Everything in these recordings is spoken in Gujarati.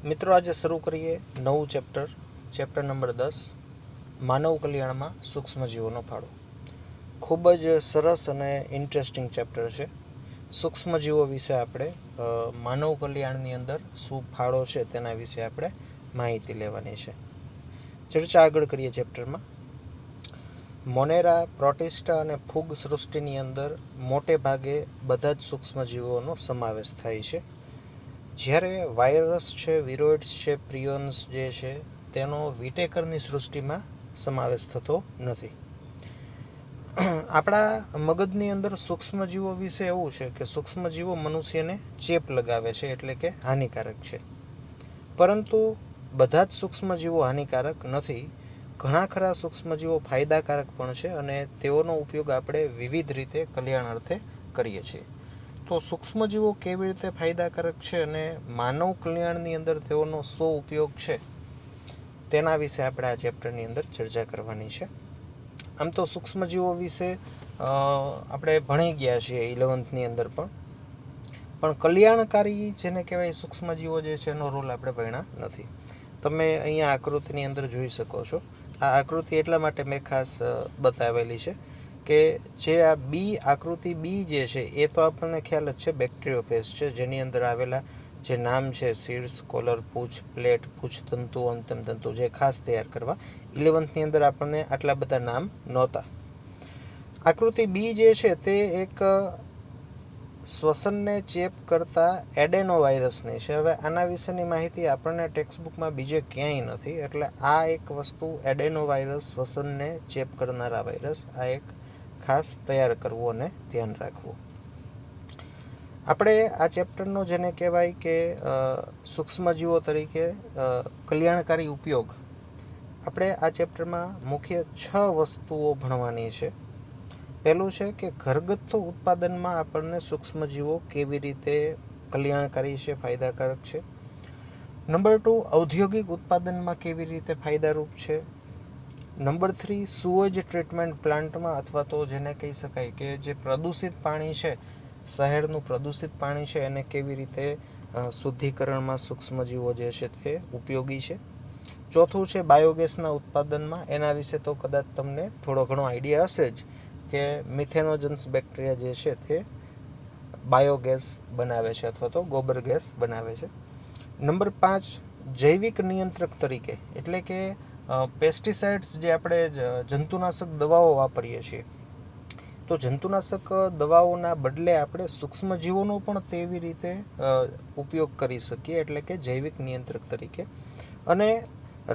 મિત્રો આજે શરૂ કરીએ નવું ચેપ્ટર નંબર 10 માનવ કલ્યાણમાં સૂક્ષ્મજીવોનો ફાળો. ખૂબ જ સરસ અને ઇન્ટરેસ્ટિંગ ચેપ્ટર છે. સૂક્ષ્મજીવો વિશે આપણે માનવ કલ્યાણની અંદર શું ફાળો છે તેના વિશે આપણે માહિતી લેવાની છે. ચર્ચા આગળ કરીએ ચેપ્ટરમાં. મોનેરા, પ્રોટિસ્ટા અને ફૂગ સૃષ્ટિની અંદર મોટે ભાગે બધા જ સૂક્ષ્મજીવોનો સમાવેશ થાય છે. જ્યારે વાયરસ છે, વિરોઇડ્સ છે, પ્રિયોન્સ જે છે તેનો વિટેકરની સૃષ્ટિમાં સમાવેશ થતો નથી. આપણા મગજની અંદર સૂક્ષ્મજીવો વિશે એવું છે કે સૂક્ષ્મજીવો મનુષ્યને ચેપ લગાવે છે, એટલે કે હાનિકારક છે. પરંતુ બધા જ સૂક્ષ્મજીવો હાનિકારક નથી. ઘણા ખરા સૂક્ષ્મજીવો ફાયદાકારક પણ છે અને તેઓનો ઉપયોગ આપણે વિવિધ રીતે કલ્યાણ અર્થે કરીએ છીએ. તો સૂક્ષ્મજીવો કેવી રીતે ફાયદાકારક છે અને માનવ કલ્યાણની અંદર તેઓનો શું ઉપયોગ છે તેના વિશે આપણે આ ચેપ્ટરની અંદર ચર્ચા કરવાની છે. આમ તો સૂક્ષ્મજીવો વિશે આપણે ભણી ગયા છીએ 11th અંદર પણ કલ્યાણકારી જેને કહેવાય સૂક્ષ્મજીવો જે છે એનો રોલ આપણે ભણ્યા નથી. તમે અહીંયા આકૃતિની અંદર જોઈ શકો છો. આ આકૃતિ એટલા માટે મેં ખાસ બતાવેલી છે કે જે આ આકૃતિ બી જે છે એ તો આપણને ખ્યાલ જ છે બેક્ટેરિયોફેજ છે, જેની અંદર આવેલા જે નામ છે સીડ્સ, કોલર, પૂંછ, પ્લેટ, પૂંછતંતુ, અંતમતંતુ જે ખાસ તૈયાર કરવા. 11th અંદર આપણને આટલા બધા નામ નહોતા. આકૃતિ બી જે છે તે એક શ્વસનને ચેપ કરતા એડેનોવાયરસની છે. હવે આના વિશેની માહિતી આપણને ટેક્સ્ટબુકમાં બીજે ક્યાંય નથી, એટલે આ એક વસ્તુ એડેનોવાયરસ, શ્વસનને ચેપ કરનારા વાયરસ, આ એક ખાસ તૈયાર કરવું અને ધ્યાન રાખવું. આપણે આ ચેપ્ટરનો જેને કહેવાય કે સૂક્ષ્મજીવો તરીકે કલ્યાણકારી ઉપયોગ, આપણે આ ચેપ્ટરમાં મુખ્ય 6 વસ્તુઓ ભણવાની છે. પહેલું છે કે ઘરગથ્થુ ઉત્પાદનમાં આપણને સૂક્ષ્મજીવો કેવી રીતે કલ્યાણકારી છે, ફાયદાકારક છે. નંબર 2, ઔદ્યોગિક ઉત્પાદનમાં કેવી રીતે ફાયદારૂપ છે. નંબર 3, સુએજ ટ્રીટમેન્ટ પ્લાન્ટમાં અથવા તો જેને કહી શકાય કે જે પ્રદૂષિત પાણી છે, શહેરનું પ્રદૂષિત પાણી છે, એને કેવી રીતે શુદ્ધિકરણમાં સૂક્ષ્મજીવો જે છે તે ઉપયોગી છે. ચોથું છે બાયોગેસના ઉત્પાદનમાં. એના વિશે તો કદાચ તમને થોડો ઘણો આઈડિયા હશે જ કે મિથેનોજન્સ બેક્ટેરિયા જે છે તે બાયોગેસ બનાવે છે અથવા તો ગોબર ગેસ બનાવે છે. નંબર 5, જૈવિક નિયંત્રક તરીકે, એટલે કે પેસ્ટિસાઇડ્સ જે આપણે જંતુનાશક દવાઓ વાપરીએ છીએ, તો જંતુનાશક દવાઓના બદલે આપણે સૂક્ષ્મજીવોનો પણ તેવી રીતે ઉપયોગ કરી શકીએ, એટલે કે જૈવિક નિયંત્રક તરીકે. અને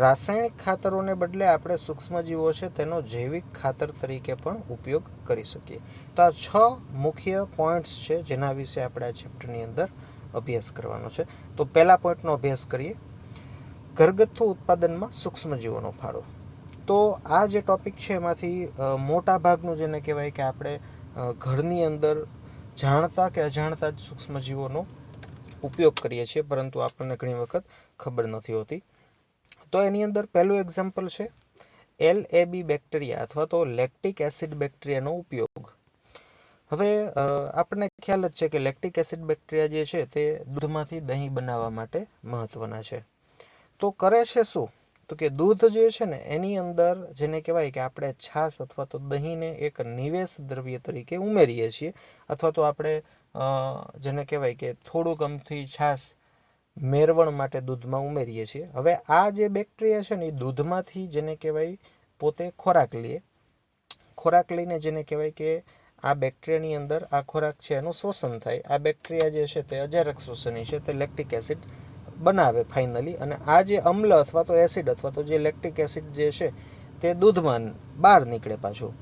રાસાયણિક ખાતરોને બદલે આપણે સૂક્ષ્મજીવો છે તેનો જૈવિક ખાતર તરીકે પણ ઉપયોગ કરી શકીએ. તો આ 6 મુખ્ય પોઈન્ટ્સ છે જેના વિશે આપણે આ ચેપ્ટરની અંદર અભ્યાસ કરવાનો છે. તો પહેલા પોઈન્ટનો અભ્યાસ કરીએ, ઘરગથ્થુ ઉત્પાદનમાં સૂક્ષ્મજીવોનો ફાળો. તો આ જે ટોપિક છે એમાંથી મોટા ભાગનું જેને કહેવાય કે આપણે ઘરની અંદર જાણતા કે અજાણતા જ સૂક્ષ્મજીવોનો ઉપયોગ કરીએ છીએ, પરંતુ આપણને ઘણી વખત ખબર નથી હોતી. તો એની અંદર પહેલું એક્ઝામ્પલ છે LAB બેક્ટેરિયા અથવા તો લેક્ટિક એસિડ બેક્ટેરિયાનો ઉપયોગ. હવે આપણને ખ્યાલ જ છે કે લેક્ટિક એસિડ બેક્ટેરિયા જે છે તે દૂધમાંથી દહીં બનાવવા માટે મહત્વના છે. તો કરે છે શું? તો કે દૂધ જે છે ને એની અંદર જેને કહેવાય કે આપણે છાશ અથવા તો દહીંને એક નિવેશ દ્રવ્ય તરીકે ઉમેરીએ છીએ, અથવા તો આપણે જેને કહેવાય કે થોડુંક અમથી છાશ મેરવણ માટે દૂધમાં ઉમેરીએ છીએ. હવે આ જે બેક્ટેરિયા છે ને એ દૂધમાંથી જેને કહેવાય પોતે ખોરાક લઈને જેને કહેવાય કે આ બેક્ટેરિયાની અંદર આ ખોરાક છે એનું શોષણ થાય. આ બેક્ટેરિયા જે છે તે અજારક શ્વસની છે, તે લેક્ટિક એસિડ બનાવે ફાઇનલી, અને આ જે અમ્લ અથવા તો એસિડ અથવા તો જે લેક્ટિક એસિડ જે છે તે દૂધમાં બહાર નીકળે પાછું,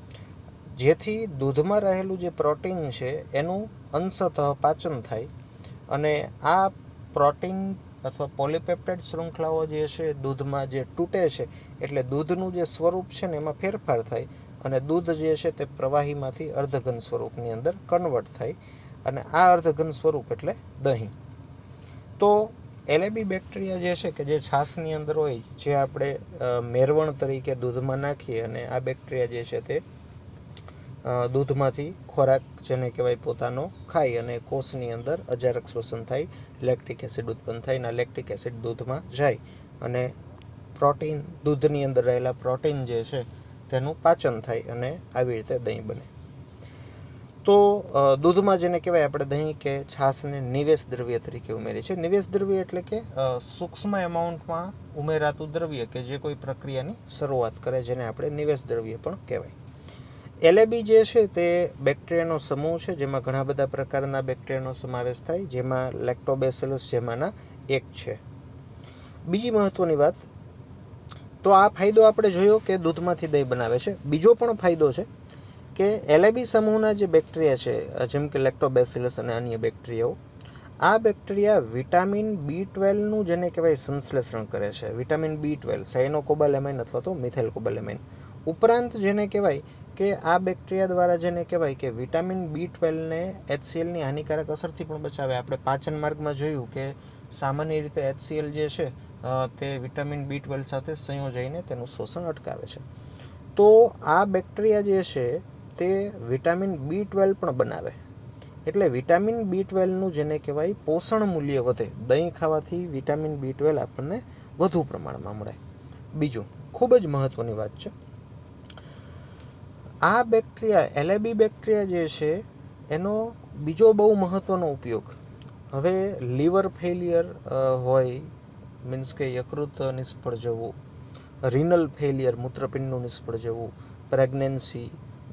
જેથી દૂધમાં રહેલું જે પ્રોટીન છે એનું અંશતઃ પાચન થાય. અને આ પ્રોટીન અથવા પોલીપેપ્ટાઇડ શૃંખલાઓ જે છે દૂધમાં જે તૂટે છે, એટલે દૂધનું જે સ્વરૂપ છે ને એમાં ફેરફાર થાય અને દૂધ જે છે તે પ્રવાહીમાંથી અર્ધઘન સ્વરૂપની અંદર કન્વર્ટ થાય, અને આ અર્ધઘન સ્વરૂપ એટલે દહીં. તો LAB બેક્ટેરિયા જે છે કે જે છાશની અંદર હોય, જે આપણે મેરવણ તરીકે દૂધમાં નાખીએ અને આ બેક્ટેરિયા જે છે તે દૂધમાંથી ખોરાક જેને કહેવાય પોતાનો ખાઈ અને કોષની અંદર અજારક શોષણ થાય, લેક્ટિક એસિડ ઉત્પન્ન થાય અને લેક્ટિક એસિડ દૂધમાં જાય અને પ્રોટીન, દૂધની અંદર રહેલા પ્રોટીન જે છે તેનું પાચન થાય અને આવી રીતે દહીં બને. તો દૂધમાં જેને કહેવાય આપણે દહીં કે છાશને નિવેશ દ્રવ્ય તરીકે ઉમેરીએ છીએ. નિવેશ દ્રવ્ય એટલે કે સૂક્ષ્મ એમાઉન્ટમાં ઉમેરાતું દ્રવ્ય કે જે કોઈ પ્રક્રિયાની શરૂઆત કરે, જેને આપણે નિવેશ દ્રવ્ય પણ કહેવાય. એલએબી જે છે તે બેક્ટેરિયાનો સમૂહ છે જેમાં ઘણા બધા પ્રકારના બેક્ટેરિયાનો સમાવેશ થાય, જેમાં લેક્ટોબેસિલસ જેમાંના એક છે. બીજી મહત્વની વાત, તો આ ફાયદો આપણે જોયો કે દૂધમાંથી દહીં બનાવે છે. બીજો પણ ફાયદો છે કે એલએબી સમૂહના જે બેક્ટેરિયા છે, જેમ કે લેક્ટોબેસિલસ અને અન્ય બેક્ટેરિયાઓ, આ બેક્ટેરિયા વિટામિન B12નું જેને કહેવાય સંશ્લેષણ કરે છે. વિટામિન B12 સાયનોકોબાલેમાઇન અથવા તો મિથાઇલકોબાલેમાઇન. ઉપરાંત જેને કહેવાય કે આ બેક્ટેરિયા દ્વારા જેને કહેવાય કે વિટામિન B12ને HClની હાનિકારક અસરથી પણ બચાવે. આપણે પાચન માર્ગમાં જોયું કે સામાન્ય રીતે HCl જે છે તે વિટામિન B12 સાથે સંયોજાઈને તેનું શોષણ અટકાવે છે. તો આ બેક્ટેરિયા જે છે તે વિટામિન B12 પણ બનાવે. એટલે વિટામિન B12નું જેને કહેવાય પોષણ મૂલ્ય વધે. દહીં ખાવાથી વિટામિન B12 આપણને વધુ પ્રમાણમાં મળે. બીજું ખૂબ જ મહત્ત્વની વાત છે, આ બેક્ટેરિયા એલએબી બેક્ટેરિયા જે છે એનો બીજો બહુ મહત્ત્વનો ઉપયોગ, હવે લીવર ફેલિયર હોય, મીન્સ કે યકૃત નિષ્ફળ જવું, રિનલ ફેલિયર મૂત્રપિંડનું નિષ્ફળ જવું, પ્રેગ્નન્સી,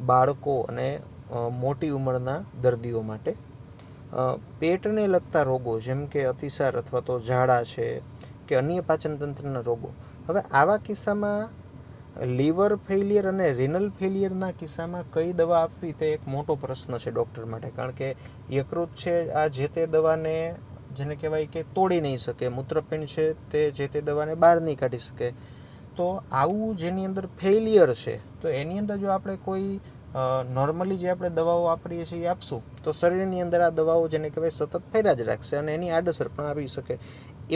બાળકો અને મોટી ઉંમરના દર્દીઓ માટે, પેટને લગતા રોગો જેમ કે અતિસાર અથવા તો ઝાડા છે કે અન્ય પાચનતંત્રના રોગો. હવે આવા કિસ્સામાં લીવર ફેલિયર અને રિનલ ફેલિયરના કિસ્સામાં કઈ દવા આપવી તે એક મોટો પ્રશ્ન છે ડૉક્ટર માટે, કારણ કે યકૃત છે આ જે તે દવાને જેને કહેવાય કે તોડી નહીં શકે, મૂત્રપિંડ છે તે જે તે દવાને બહાર નહીં કાઢી શકે. તો આવું જેની અંદર ફેલિયર છે, તો એની અંદર જો આપણે કોઈ નોર્મલી જે આપણે દવાઓ વાપરીએ છીએ એ આપશું તો શરીરની અંદર આ દવાઓ જેને કહેવાય સતત ફર્યા જ રાખશે અને એની આડઅસર પણ આવી શકે.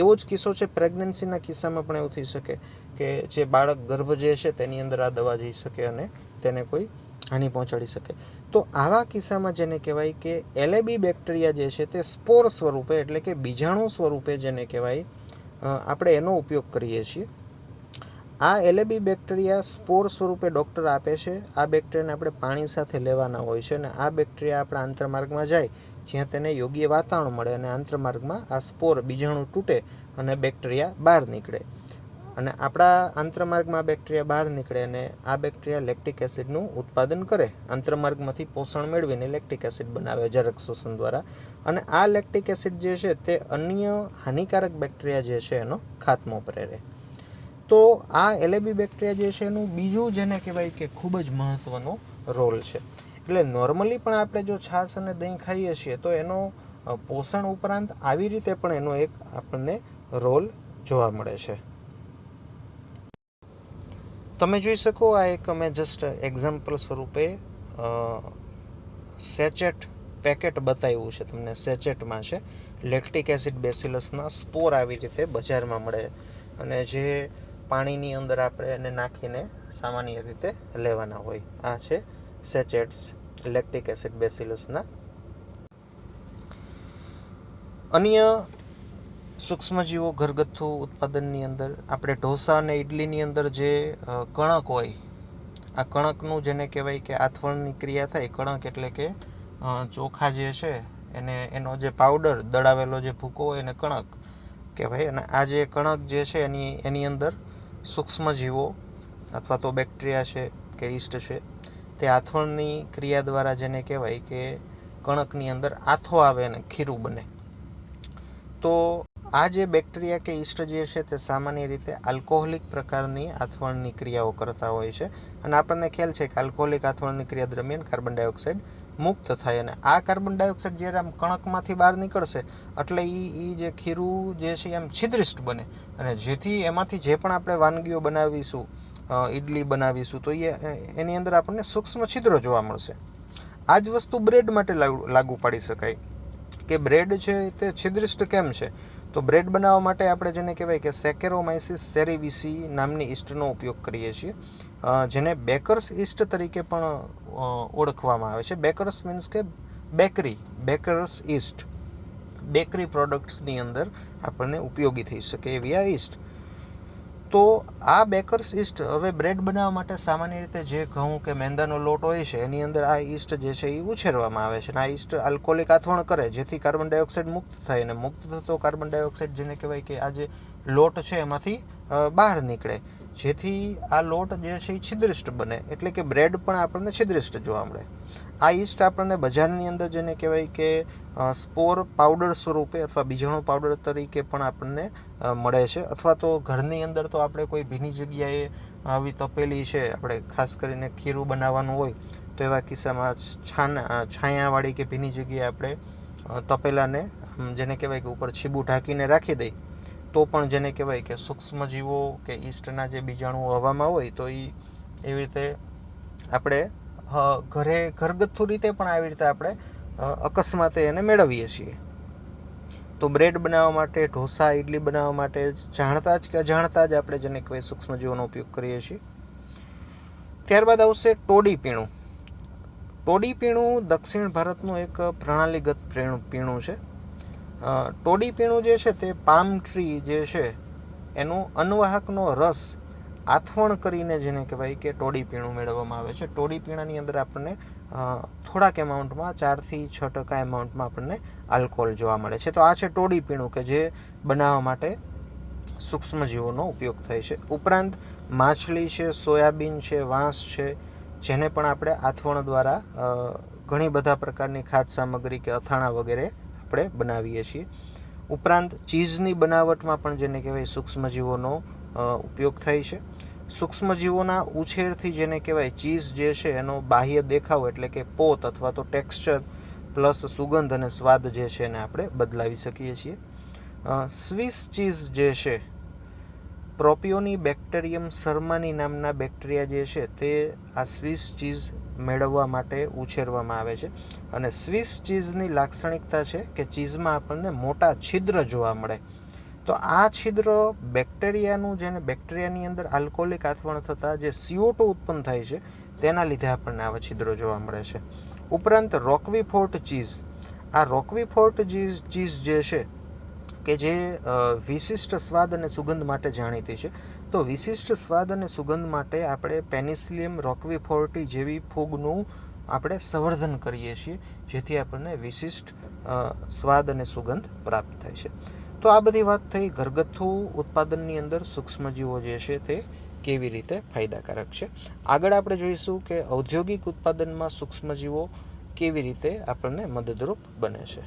એવો જ કિસ્સો છે પ્રેગ્નન્સીના કિસ્સામાં પણ એવું થઈ શકે કે જે બાળક ગર્ભ જે છે તેની અંદર આ દવા જઈ શકે અને તેને કોઈ હાનિ પહોંચાડી શકે. તો આવા કિસ્સામાં જેને કહેવાય કે એલએબી બેક્ટેરિયા જે છે તે સ્પોર સ્વરૂપે એટલે કે બીજાણુ સ્વરૂપે જેને કહેવાય આપણે એનો ઉપયોગ કરીએ છીએ. આ એલએબી બેક્ટેરિયા સ્પોર સ્વરૂપે ડૉક્ટર આપે છે. આ બેક્ટેરિયાને આપણે પાણી સાથે લેવાના હોય છે અને આ બેક્ટેરિયા આપણા આંતરમાર્ગમાં જાય જ્યાં તેને યોગ્ય વાતાવરણ મળે અને આંતરમાર્ગમાં આ સ્પોર બીજાણુ તૂટે અને બેક્ટેરિયા બહાર નીકળે અને આપણા આંતરમાર્ગમાં બેક્ટેરિયા બહાર નીકળે અને આ બેક્ટેરિયા લેક્ટિક એસિડનું ઉત્પાદન કરે, આંતરમાર્ગમાંથી પોષણ મેળવીને લેક્ટિક એસિડ બનાવે અજારક શોષણ દ્વારા, અને આ લેક્ટિક એસિડ જે છે તે અન્ય હાનિકારક બેક્ટેરિયા જે છે એનો ખાત્મો કરે. તો આ એલએબી બેક્ટેરિયા જે છે એનું બીજું જેને કહેવાય કે ખૂબ જ મહત્ત્વનો રોલ છે. એટલે નોર્મલી પણ આપણે જો છાશ અને દહીં ખાઈએ છીએ તો એનો પોષણ ઉપરાંત આવી રીતે પણ એનો એક આપણને રોલ જોવા મળે છે. તમે જોઈ શકો આ એક અમે જસ્ટ એક્ઝામ્પલ સ્વરૂપે સેચેટ પેકેટ બતાવ્યું છે તમને. સેચેટમાં છે લેક્ટિક એસિડ બેસિલસના સ્પોર આવી રીતે બજારમાં મળે અને જે પાણીની અંદર આપણે એને નાખીને સામાન્ય રીતે લેવાના હોય. આ છે સેચેટ્સ લેક્ટિક એસિડ બેસિલસના. અન્ય સૂક્ષ્મજીવો ઘરગથ્થુ ઉત્પાદનની અંદર આપણે ઢોસા અને ઇડલીની અંદર જે કણક હોય, આ કણકનું જેને કહેવાય કે આથવણની ક્રિયા થાય. કણક એટલે કે ચોખા જે છે એનો જે પાવડર દળાવેલો જે ભૂકો હોય એને કણક કહેવાય. અને આ જે કણક જે છે એની અંદર સૂક્ષ્મજીવો અથવા તો બેક્ટેરિયા છે કે ઈસ્ટ છે તે આથવણની ક્રિયા દ્વારા જેને કહેવાય કે કણકની અંદર આથો આવે અને ખીરું બને. તો આ જે બેક્ટેરિયા કે ઈસ્ટ જે છે તે સામાન્ય રીતે આલ્કોહોલિક પ્રકારની આથવણની ક્રિયાઓ કરતા હોય છે અને આપણને ખ્યાલ છે કે આલ્કોહોલિક આથવણની ક્રિયા દરમિયાન કાર્બન ડાયોક્સાઇડ મુક્ત થાય અને આ કાર્બન ડાયોક્સાઇડ જ્યારે આમ કણકમાંથી બહાર નીકળશે એટલે એ જે ખીરું જે છે એમ છિદ્રિષ્ટ બને અને જેથી એમાંથી જે પણ આપણે વાનગીઓ બનાવીશું, ઇડલી બનાવીશું તો એની અંદર આપણને સૂક્ષ્મ છિદ્રો જોવા મળશે. આ જ વસ્તુ બ્રેડ માટે લાગુ પાડી શકાય કે બ્રેડ છે તે છિદ્રિષ્ટ કેમ છે? તો બ્રેડ બનાવવા માટે આપણે જેને કહેવાય કે સેકેરોમાઇસિસ સેરેવિસી નામની ઈસ્ટનો ઉપયોગ કરીએ છીએ, જેને બેકર્સ ઈસ્ટ તરીકે પણ ઓળખવામાં આવે છે. બેકર્સ મીન્સ કે બેકર્સ ઈસ્ટ, બેકરી પ્રોડક્ટ્સની અંદર આપણને ઉપયોગી થઈ શકે એવી આ ઈસ્ટ. તો આ બેકર્સ ઈસ્ટ હવે બ્રેડ બનાવવા માટે સામાન્ય રીતે જે ઘઉં કે મેંદાનો લોટ હોય છે એની અંદર આ ઈસ્ટ જે છે એ ઉછેરવામાં આવે છે અને આ ઈસ્ટ આલ્કોહોલિક આથવણ કરે જેથી કાર્બન ડાયોક્સાઇડ મુક્ત થાય, અને મુક્ત થતો કાર્બન ડાયોક્સાઇડ જેને કહેવાય કે આ જે લોટ છે એમાંથી બહાર નીકળે, જેથી આ લોટ જે છે એ છિદ્રિષ્ટ બને, એટલે કે બ્રેડ પણ આપણને છિદ્રિષ્ટ જોવા મળે. આ ઈસ્ટ આપણને બજારની અંદર જેને કહેવાય કે સ્પોર પાવડર સ્વરૂપે અથવા બીજાણુ પાવડર તરીકે પણ આપણને મળે છે, અથવા તો ઘરની અંદર તો આપણે કોઈ ભીની જગ્યાએ આવી તપેલી છે, આપણે ખાસ કરીને ખીરું બનાવવાનું હોય તો એવા કિસ્સામાં છાયાવાળી કે ભીની જગ્યાએ આપણે તપેલાને જેને કહેવાય કે ઉપર છીબું ઢાંકીને રાખી દઈ તો પણ જેને કહેવાય કે સૂક્ષ્મજીવો કે ઈસ્ટના જે બીજાણુઓ હવામાં હોય તો એ એવી રીતે આપણે ઘરગથ્થુ રીતે પણ આવી રીતે આપણે અકસ્માતે એને મેળવીએ છીએ. તો બ્રેડ બનાવવા માટે, ઢોસા ઇડલી બનાવવા માટે જાણતા જ કે અજાણતા જ આપણે જેને કહેવાય સૂક્ષ્મજીવોનો ઉપયોગ કરીએ છીએ. ત્યારબાદ આવશે ટોડી પીણું. ટોડી પીણું દક્ષિણ ભારતનું એક પ્રણાલીગત પીણું છે. ટોડી પીણું જે છે તે પામ ટ્રી જે છે એનું અન્વાહકનો રસ આથવણ કરીને જેને કહેવાય કે ટોડી પીણું મેળવવામાં આવે છે. ટોડી પીણાની અંદર આપણને થોડાક એમાઉન્ટમાં 4થી 6% એમાઉન્ટમાં આપણને આલ્કોહોલ જોવા મળે છે. તો આ છે ટોડી પીણું કે જે બનાવવા માટે સૂક્ષ્મજીવોનો ઉપયોગ થાય છે. ઉપરાંત માછલી છે, સોયાબીન છે, વાંસ છે, જેને પણ આપણે આથવણ દ્વારા ઘણી બધા પ્રકારની ખાદ્ય સામગ્રી કે અથાણા વગેરે આપણે બનાવીએ છીએ. ઉપરાંત ચીઝની બનાવટમાં પણ જેને કહેવાય સૂક્ષ્મજીવોનો ઉપયોગ થાય છે. સૂક્ષ્મજીવોના ઉછેરથી જેને કહેવાય ચીઝ જે છે એનો બાહ્ય દેખાવ એટલે કે પોત અથવા તો ટેક્સચર પ્લસ સુગંધ અને સ્વાદ જે છે એને આપણે બદલાવી શકીએ છીએ. સ્વિસ ચીઝ જે છે, પ્રોપિયોની બેક્ટેરિયમ શર્માની નામના બેક્ટેરિયા જે છે તે આ સ્વિસ ચીઝ મેળવવા માટે ઉછેરવામાં આવે છે, અને સ્વિસ ચીઝની લાક્ષણિકતા છે કે ચીઝમાં આપણને મોટા છિદ્ર જોવા મળે. તો આ છિદ્ર બેક્ટેરિયાની અંદર આલ્કોહોલિક આથવણ થતાં જે CO2 ઉત્પન્ન થાય છે તેના લીધે આપણને આવા છિદ્રો જોવા મળે છે. ઉપરાંત રોકવીફોર્ટ ચીઝ, આ રોકવીફોર્ટ ચીઝ જે છે કે જે વિશિષ્ટ સ્વાદ અને સુગંધ માટે જાણીતી છે. તો વિશિષ્ટ સ્વાદ અને સુગંધ માટે આપણે પેનિસિલિયમ રોકવીફોર્ટી જેવી ફૂગનું આપણે સંવર્ધન કરીએ છીએ, જેથી આપણને વિશિષ્ટ સ્વાદ અને સુગંધ પ્રાપ્ત થાય છે. તો આ બધી વાત થઈ ઘરગથ્થુ ઉત્પાદનની અંદર સૂક્ષ્મજીવો જે છે તે કેવી રીતે ફાયદાકારક છે. આગળ આપણે જોઈશું કે ઔદ્યોગિક ઉત્પાદનમાં સૂક્ષ્મજીવો કેવી રીતે આપણને મદદરૂપ બને છે.